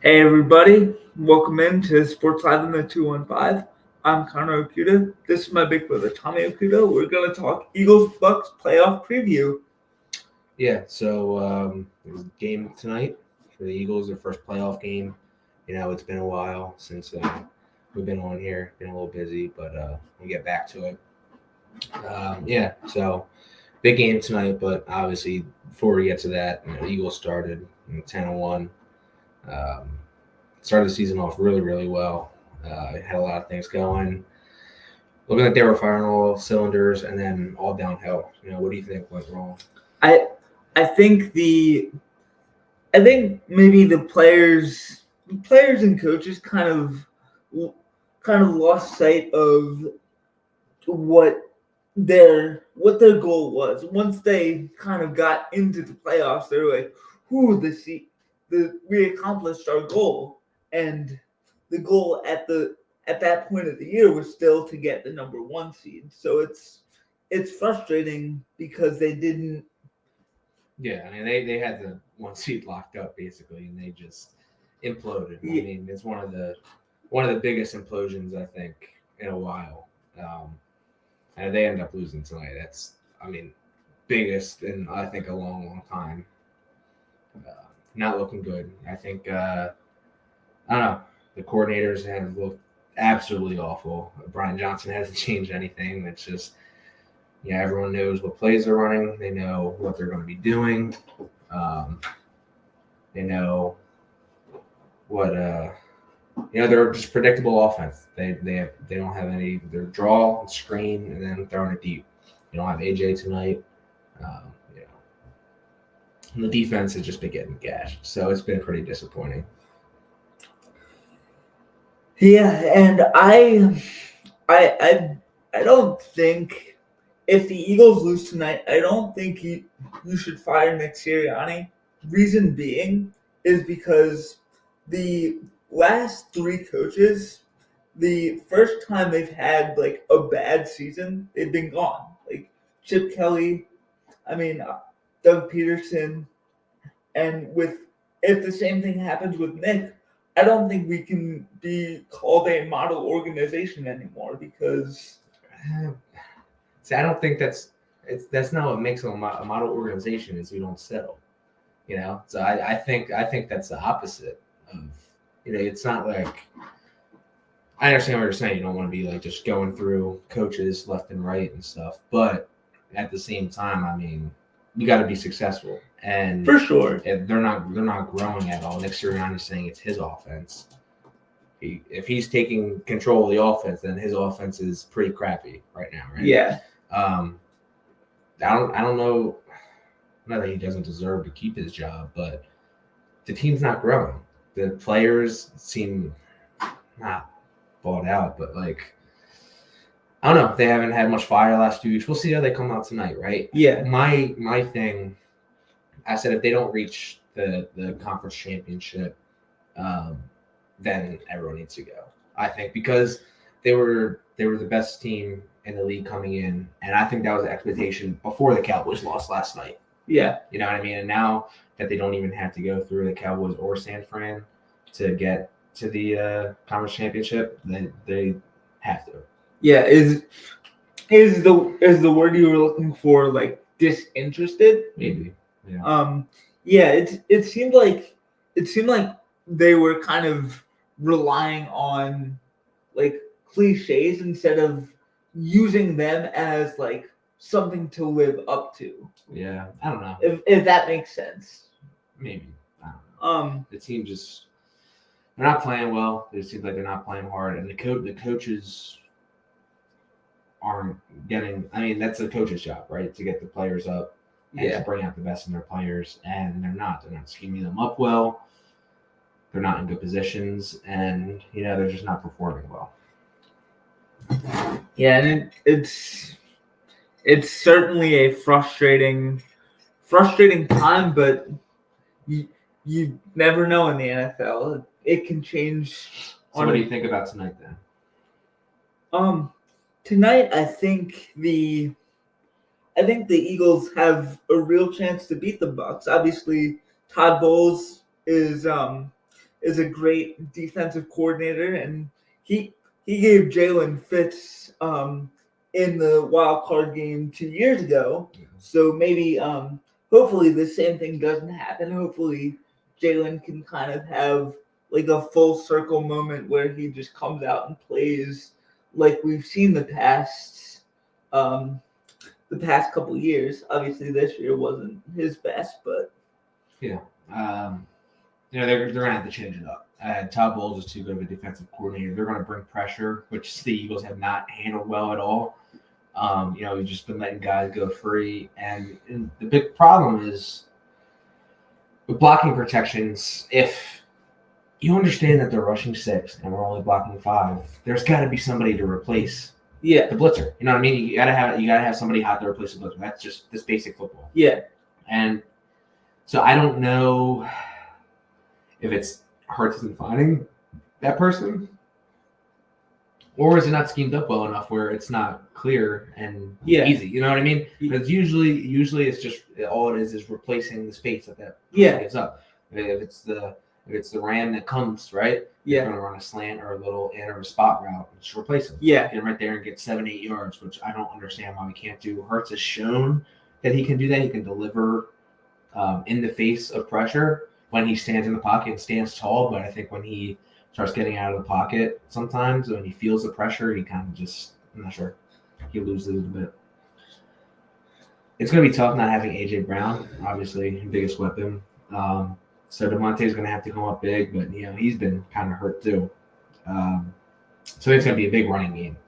Hey everybody, welcome into Sports Live in the 215. I'm Connor Okuda. This is my big brother Tommy Okuda. We're going to talk Eagles Bucs playoff preview. Yeah, so it was a game tonight for the Eagles, their first playoff game. It's been a while since we've been on here, been a little busy, but we'll get back to it. So big game tonight, but obviously before we get to that, the Eagles started 10-1. Um, Started the season off really, really well. Had a lot of things going. Looking like they were firing all cylinders, and then all downhill. What do you think went wrong? I I think maybe the players and coaches kind of lost sight of what their goal was. Once they kind of got into the playoffs, they were like, we accomplished our goal." And the goal at that point of the year was still to get the number 1 seed. So it's frustrating because they didn't. Yeah, I mean they had the 1 seed locked up basically, and they just imploded. I mean, it's one of the biggest implosions I think in a while, and they end up losing tonight. That's biggest in I think a long, long time. Not looking good. I think I don't know. The coordinators have looked absolutely awful. Brian Johnson hasn't changed anything. It's just everyone knows what plays they're running. They know what they're going to be doing. They know what they're just predictable offense. They don't have any. They're draw, screen, and then throwing it deep. You don't have AJ tonight. And the defense has just been getting gashed, so it's been pretty disappointing. Yeah, and I don't think if the Eagles lose tonight, I don't think you should fire Nick Sirianni. Reason being is because the last 3 coaches, the first time they've had like a bad season, they've been gone. Like Chip Kelly, Doug Peterson, and if the same thing happens with Nick, I don't think we can be called a model organization anymore because. See, I don't think that's not what makes a model organization is we don't settle. So I think that's the opposite of it's not like I understand what you're saying. You don't want to be like just going through coaches left and right and stuff, but at the same time, you got to be successful, and for sure they're not growing at all. Nick Sirianni is saying it's his offense. If he's taking control of the offense, then his offense is pretty crappy right now, right? Yeah. I don't know. Not that he doesn't deserve to keep his job, but the team's not growing. The players seem not bought out, but like I don't know. They haven't had much fire the last 2 weeks. We'll see how they come out tonight, right? Yeah. My thing, I said if they don't reach the conference championship, then everyone needs to go. I think because they were the best team in the league coming in, and I think that was the expectation before the Cowboys lost last night. Yeah. You know what I mean? And now that they don't even have to go through the Cowboys or San Fran to get to the conference championship, they have to. Yeah, is the word you were looking for like disinterested? Maybe. Yeah. It seemed like they were kind of relying on like cliches instead of using them as like something to live up to. Yeah, I don't know. If that makes sense. Maybe. I don't know. The team just they're not playing well. It seems like they're not playing hard, and the coaches aren't getting. That's the coach's job, right? To get the players up and to bring out the best in their players, and they're not. They're not scheming them up well. They're not in good positions, and they're just not performing well. Yeah, and it's certainly a frustrating time, but you never know in the NFL. It can change. So what do you think about tonight then? Tonight I think the Eagles have a real chance to beat the Bucs. Obviously, Todd Bowles is is a great defensive coordinator, and he gave Jalen fits in the wild card game 2 years ago. So maybe hopefully the same thing doesn't happen. Hopefully Jalen can kind of have like a full circle moment where he just comes out and plays like we've seen the past couple years. Obviously this year wasn't his best, but yeah. They're gonna have to change it up. Todd Bowles is too good of a defensive coordinator. They're gonna bring pressure, which the Eagles have not handled well at all. We've just been letting guys go free, and the big problem is with blocking protections. If you understand that they're rushing 6 and we're only blocking 5, there's got to be somebody to replace the blitzer. You know what I mean? You gotta have somebody hot to replace the blitzer. That's just this basic football. Yeah. And so I don't know if it's Hurts isn't finding that person, or is it not schemed up well enough where it's not clear and easy? You know what I mean? Because usually it's just all it is replacing the space that person gives up. If it's the ram that comes right, you're going to run a slant or a little in or a spot route, and just replace him. Get him right there and get 7-8 yards, which I don't understand why we can't do. Hurts has shown that he can do that. He can deliver in the face of pressure when he stands in the pocket and stands tall, but I think when he starts getting out of the pocket sometimes, when he feels the pressure, he kind of just, I'm not sure, he loses a little bit. It's going to be tough not having A.J. Brown, obviously, biggest weapon. So DeMonte's going to have to come up big, but, he's been kind of hurt too. So it's going to be a big running game.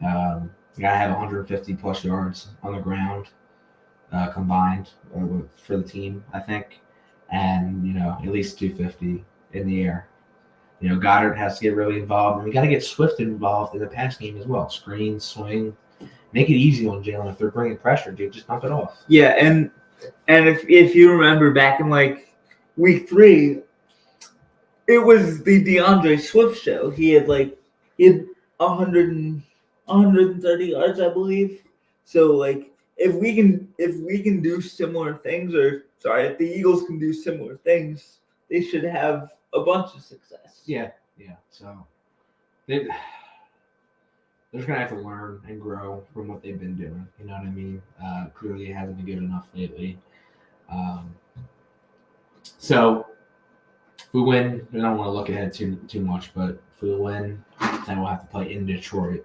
You got to have 150-plus yards on the ground combined for the team, I think. And, at least 250 in the air. Goddard has to get really involved, and we got to get Swift involved in the pass game as well. Screen, swing, make it easy on Jalen. If they're bringing pressure, dude, just dump it off. Yeah, and if you remember back in like week 3, it was the DeAndre Swift show. He had 130 yards, I believe. So like if we can do similar things, if the Eagles can do similar things, they should have a bunch of success. Yeah. So they're just gonna have to learn and grow from what they've been doing. You know what I mean? Clearly, it hasn't been good enough lately. So if we win, we don't want to look ahead too much, but if we win, then we'll have to play in Detroit.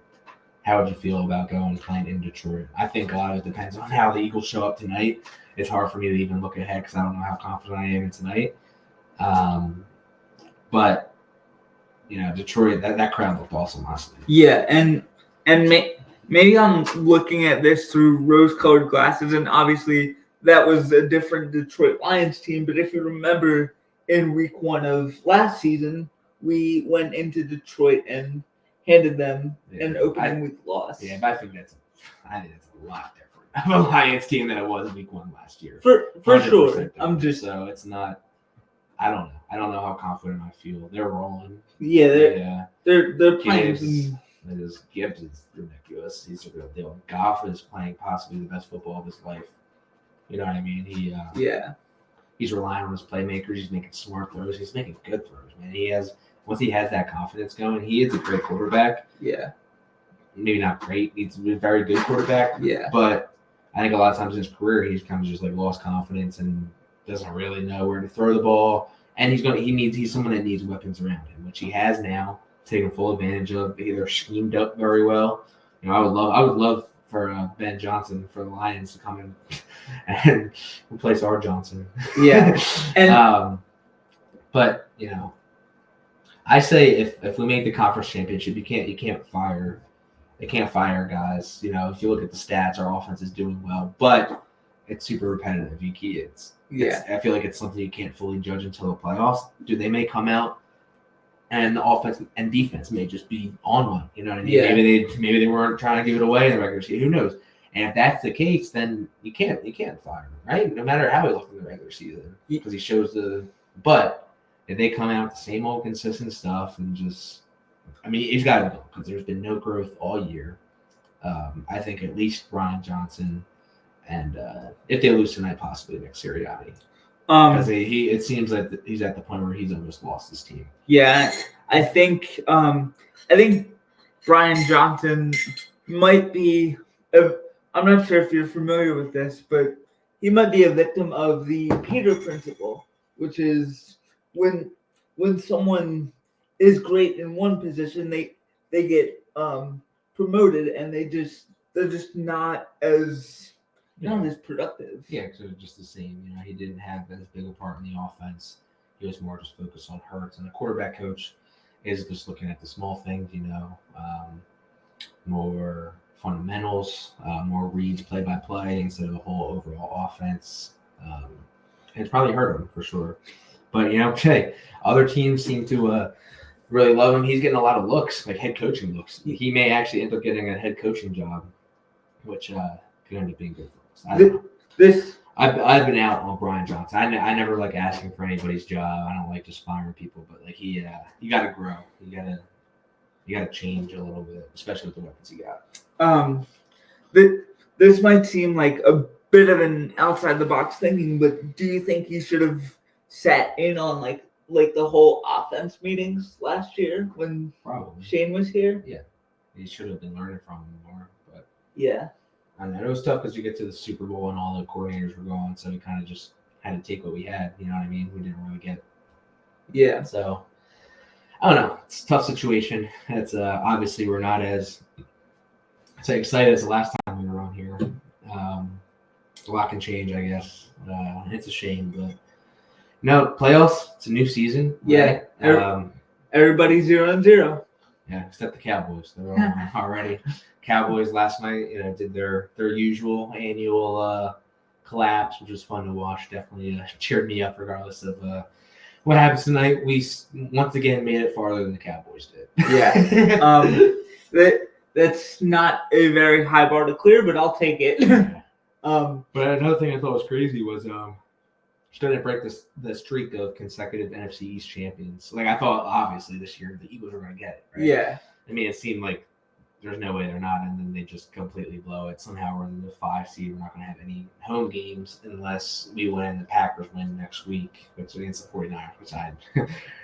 How would you feel about going and playing in Detroit? I think a lot of it depends on how the Eagles show up tonight. It's hard for me to even look ahead because I don't know how confident I am in tonight. But Detroit, that crowd looked awesome last night. Yeah, and maybe I'm looking at this through rose-colored glasses, and obviously that was a different Detroit Lions team. But if you remember, in week 1 of last season, we went into Detroit and handed them an opening week loss. Yeah, but I think that's a lot different of a Lions team than it was in week 1 last year. For sure. So it's not. I don't know. I don't know how confident I feel. They're rolling. Yeah, they're playing. Gibbs is ridiculous. He's a real deal. Goff is playing possibly the best football of his life. You know what I mean? He's relying on his playmakers. He's making smart throws. He's making good throws, man. Once he has that confidence going, he is a great quarterback. Yeah. Maybe not great. He's a very good quarterback. Yeah. But I think a lot of times in his career, he's kind of just lost confidence and doesn't really know where to throw the ball. And he's someone that needs weapons around him, which he has now, taken full advantage of. They're schemed up very well. I would love for Ben Johnson for the Lions to come in and replace R. Johnson. Yeah. And but I say if we make the conference championship, you can't fire guys. If you look at the stats, our offense is doing well, but it's super repetitive. I feel like it's something you can't fully judge until the playoffs. They may come out and the offense and defense may just be on one. You know what I mean? Yeah. Maybe they weren't trying to give it away in the regular season. Who knows? And if that's the case, then you can't fire him, right? No matter how he looked in the regular season, because he shows But if they come out with the same old consistent stuff and he's got to go because there's been no growth all year. I think at least Brian Johnson and if they lose tonight, possibly Nick Sirianni. Because it seems like he's at the point where he's almost lost his team. Yeah, I think Brian Johnson might be. I'm not sure if you're familiar with this, but he might be a victim of the Peter principle, which is when someone is great in one position, they get promoted, and they're just not as productive. Yeah, because they're just the same. He didn't have as big a part in the offense. He was more just focused on Hurts, and the quarterback coach is just looking at the small things. More fundamentals, more reads play by play instead of the whole overall offense. And it's probably hurt him for sure. But other teams seem to really love him. He's getting a lot of looks, like head coaching looks. He may actually end up getting a head coaching job, which could end up being good for us. I've been out on Brian Johnson. I never like asking for anybody's job. I don't like just firing people, but like you got to grow. You got to change a little bit, especially with the weapons you got. This might seem like a bit of an outside the box thinking, but do you think he should have sat in on like the whole offense meetings last year when Shane was here? Yeah, he should have been learning from him more. But yeah, I know it was tough because you get to the Super Bowl and all the coordinators were gone, so we kind of just had to take what we had. You know what I mean? We didn't really get. Yeah. So I don't know. It's a tough situation. It's obviously we're not as excited as the last time we were on here. A lot can change, I guess. It's a shame, but playoffs. It's a new season. Yeah. Right? Everybody's 0-0. Yeah, except the Cowboys. They're all already. Cowboys last night, did their usual annual collapse, which was fun to watch. Definitely cheered me up, regardless of what happens tonight. We once again made it farther than the Cowboys did. Yeah. That's not a very high bar to clear, but I'll take it. Yeah. But another thing I thought was crazy was starting to break the streak of consecutive NFC East champions. Like I thought, obviously this year the Eagles were going to get it. Right? Yeah. I mean, it seemed like there's no way they're not, and then they just completely blow it. Somehow we're in the 5 seed. We're not going to have any home games unless we win. The Packers win next week, which against the 49ers. Which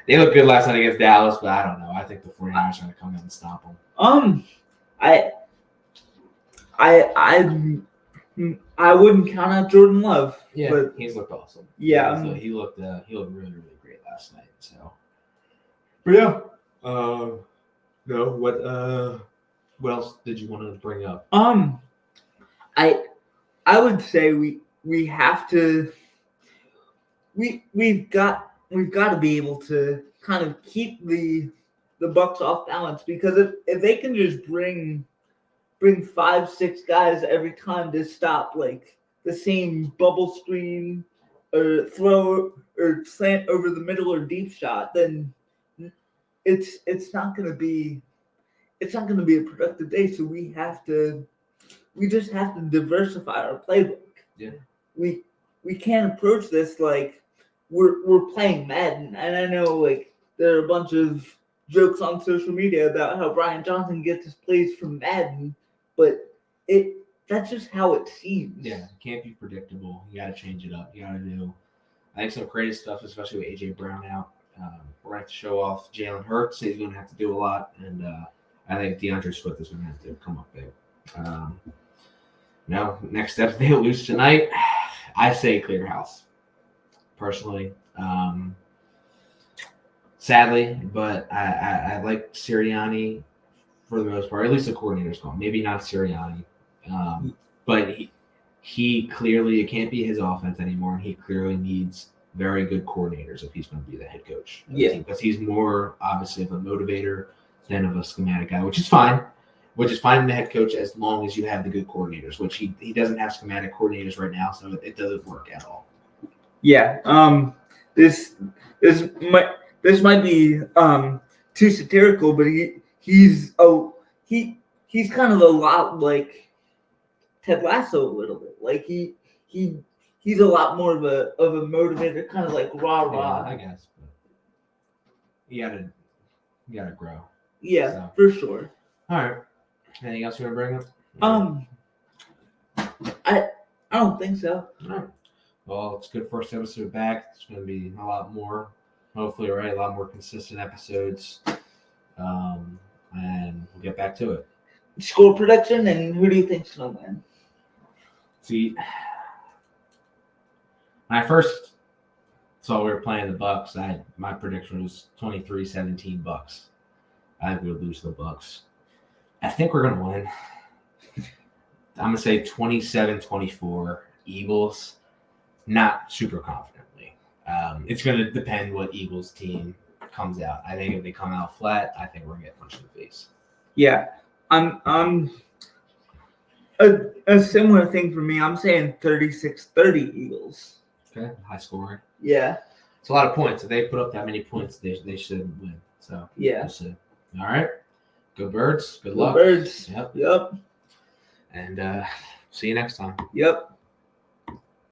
they looked good last night against Dallas, but I don't know. I think the 49ers are going to come in and stop them. I wouldn't count out Jordan Love. Yeah, but he's looked awesome. Yeah, he looked really, really great last night. So, but yeah, what else did you want to bring up? I would say we have to. We've got to be able to kind of keep the Bucs off balance, because if they can just bring 5-6 guys every time to stop like the same bubble screen or throw or slant over the middle or deep shot, then it's not going to be a productive day. So we just have to diversify our playbook. Yeah. We can't approach this like we're playing Madden. And I know like there are a bunch of jokes on social media about how Brian Johnson gets his plays from Madden, but that's just how it seems. Yeah, it can't be predictable. You got to change it up. You got to do, I think, some creative stuff, especially with A.J. Brown out. We're going to have to show off Jalen Hurts. He's going to have to do a lot, and I think DeAndre Swift is going to have to come up big. Next step, they lose tonight. I say clear house, personally. Sadly, but I like Sirianni for the most part. At least the coordinator's gone. Maybe not Sirianni. But he clearly, it can't be his offense anymore, and he clearly needs very good coordinators if he's going to be the head coach. Yeah. Because he's more, obviously, of a motivator than of a schematic guy, which is fine. Which is fine in the head coach as long as you have the good coordinators, which he doesn't have schematic coordinators right now, so it doesn't work at all. Yeah. This might be too satirical, but he's kind of a lot like Ted Lasso a little bit. Like he's a lot more of a motivator, kind of like rah. Yeah, I guess. But you gotta grow. Yeah, so. For sure. All right. Anything else you want to bring up? I don't think so. All right. Well, it's good first episode back. It's going to be a lot more, hopefully, right? A lot more consistent episodes. And we'll get back to it. Score prediction, and who do you think's going to win? See, when I first saw we were playing the Bucs, my prediction was 23-17 Bucs. I think we'll lose to the Bucs. I think we're going to win. I'm going to say 27-24 Eagles. Not super confidently. It's going to depend what Eagles team comes out. I think if they come out flat, I think we're going to get punched in the face. Yeah, I'm a similar thing for me. I'm saying 36-30 Eagles. Okay, high scoring. Yeah. It's a lot of points. If they put up that many points, they should win. So yeah. We'll see. All right. Go Birds. Good luck. Birds. Yep. Yep. And see you next time. Yep.